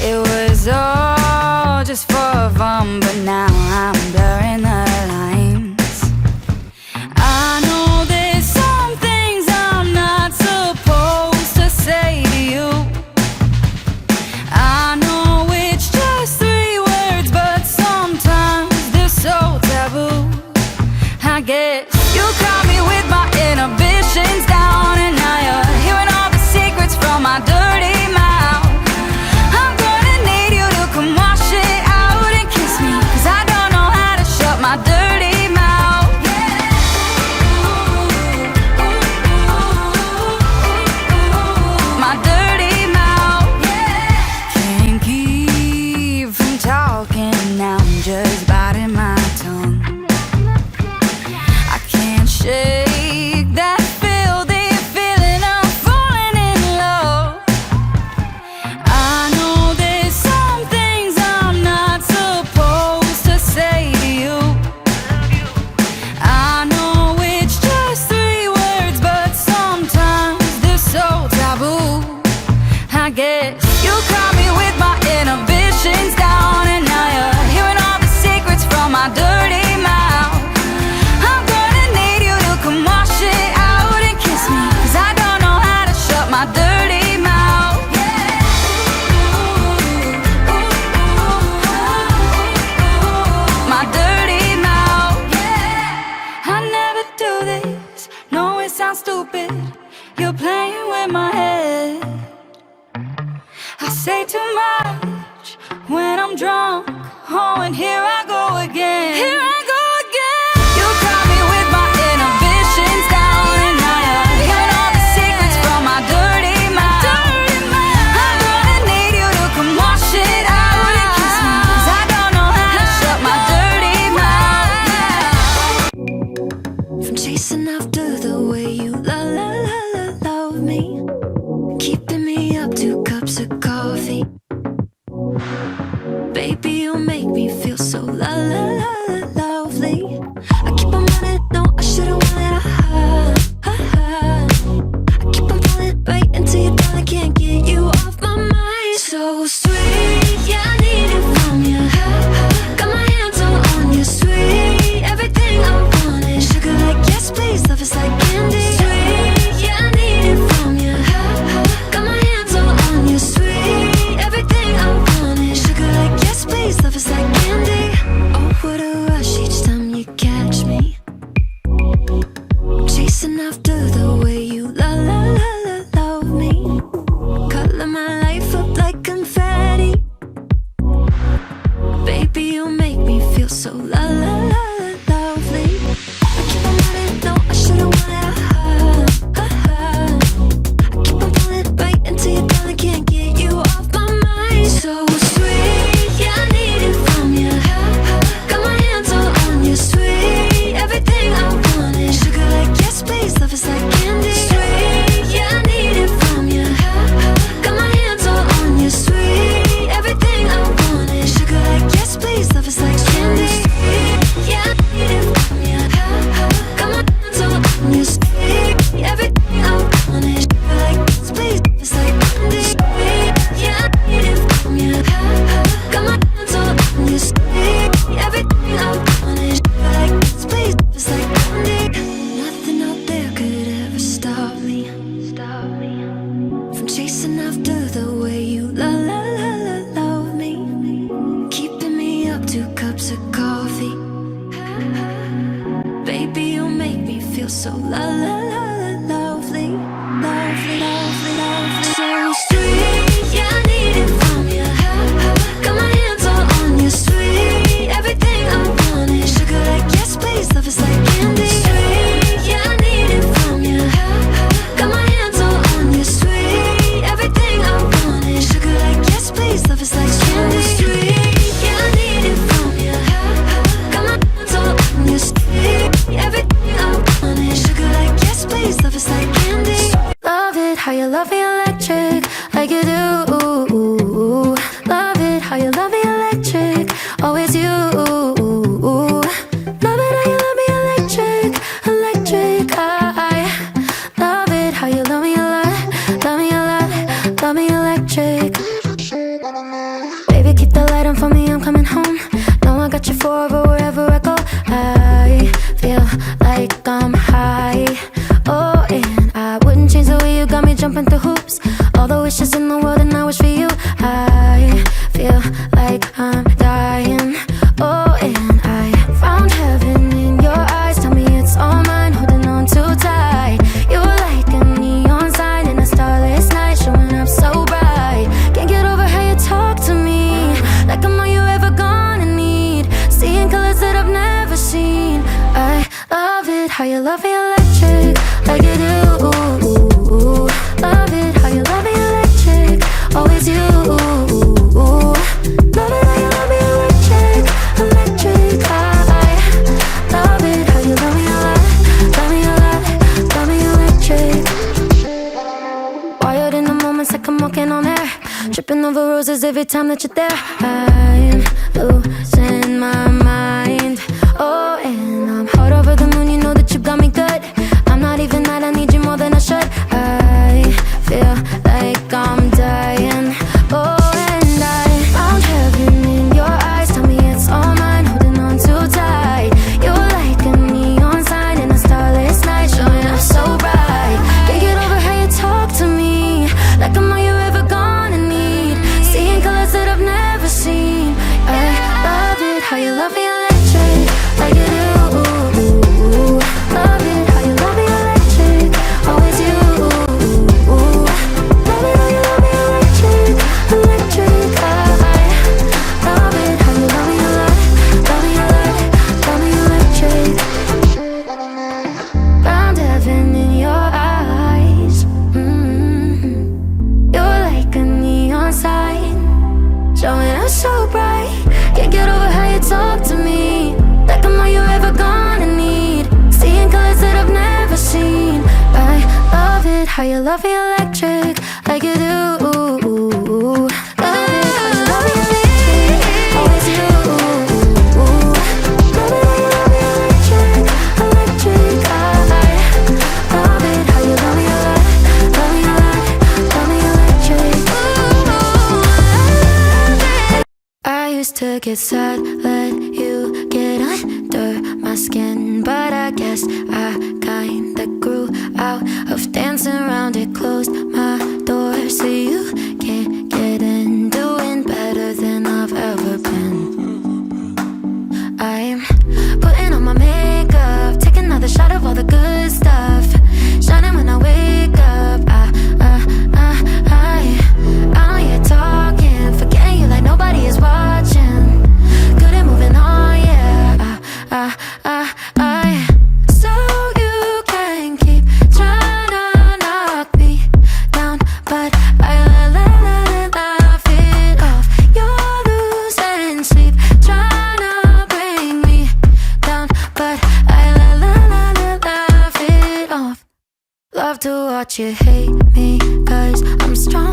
It was all just for fun, but now I'm blurring the lines. I know there's some things I'm not supposed to say to you. I know it's just 3 words, but sometimes they're so taboo. I guess you caught me with my inhibitions down, and now you're hearing all the secrets from my dirty mouth. I'm gonna need you to come wash it out and kiss me, 'cause I don't know how to shut my dirty mouth. My dirty mouth. Can't keep from talking, now I'm just biting my tongue. I can't shake that filthy feeling of falling in love. I know there's some things I'm not supposed to say to you. I know it's just 3 words, but sometimes they're so taboo. I guess you caught me with my inhibitions down, and now you're hearing all the secrets from my dirty mouth. I'm gonna need you to come wash it out and kiss me, 'cause I don't know how to shut my dirty mouth. My dirty mouth. I never do this, no it sounds stupid. You're playing with my head. I say too much when I'm drunk. Oh, and here I go again. Here I go again. You caught me with my inhibitions down, and now you're hearing all the secrets from my dirty mouth. I'm gonna need you to come wash it out and kiss me, 'cause I don't know how to shut my dirty mouth. From chasing after the way you love me, keeping me up 2 cups of coffee. Baby, you make me feel so lovely. I keep on running, no, I should've wanted I keep on falling right into your thought, I can't get you off my mind. So sweet, yeah, I need it from you. Got my hands all on you, sweet. Everything I want is sugar like yes, please, love is like candy. Sweet, yeah, I need it from you. Got my hands all on you, sweet. Everything I want is sugar like yes, please, love is like candy. Oh, what a rush each time you catch me, chasing after the way you love me. Color my life up like confetti. Baby, you make me feel so lovely. I keep on running, no, I should've wanted I keep on falling right into your thought, I can't get you off my mind. So sweet, yeah, I need it from you. Got my hands all on you, sweet. Everything I want is sugar like yes, please, love is like candy. Sweet, yeah, I need it from you. Got my hands all on you, sweet. Everything I want is sugar like yes, please, love is like candy. Yeah, I need it from you. Got my hands all on you, sweet. Everything I want is sugar like yes, please, love is like candy. Yeah, I need it from you. Got my hands all on you, sweet. Everything I want is sugar like yes, please, love is like candy. Nothing out there could ever stop me from chasing after the way you love me, keeping me up 2 cups of coffee. Baby, you make me feel so lovely. So sweet, yeah, I need it from you. Got my hands all on you, sweet. Everything I want is sugar like yes, please, love is like candy. Sweet, yeah, I need it from you. Got my hands all on you, sweet. Everything I want is sugar like yes, please, love is like candy. Sweet, yeah, I need it from you. Got my hands all on you, sweet. Everything I want is sugar you love me electric, like you do. Love it how you love me electric, always you. Love it how you love me electric, electric. I love it how you love me a lot, love me a lot, love me electric. Wired in the moments like I'm walking on air, tripping over roses every time that you're there. I'm losing my mind. Oh, and I'm hot over the moon, you know that you got me good. I'm not even mad, I need you more than I should. I feel like I'm dying. Oh, and I found heaven in your eyes. Tell me it's all mine, holding on too tight. You're like a neon sign in a starless night, showing up so bright. Can't get over how you talk to me, like I'm all you're ever gonna need. Seeing colors that I've never seen. I love it how you love me electric, like you do. Love it how you love me electric, always you. Love it how you love me electric, electric. I love it how you love me a lot, love me a lot, love me electric. Found heaven in your eyes. You're like a neon sign, showing up so bright. Can't get over how you talk to me, like I'm all you're ever gonna need. Seeing colors that I've never seen. I love it how you love me electric, like you do. Love it how you love me electric, always you. Love it how you love me electric, electric. I love it how you love me a lot, love me a lot, love me electric. I used to get sad, let you get under my skin, but I guess I kinda grew out of dancing around it. Closed my door so you can't get in. Doing better than I've ever been. I'm putting on my makeup, taking another shot of all the good stuff, shining when I wake up. I'm here talking, forgetting you like nobody is watching. Good at moving on, yeah. So you can keep trying to knock me down, but I laugh it off. You're losing sleep, trying to bring me down, but I laugh it off. Love to watch you hate me, 'cause I'm strong.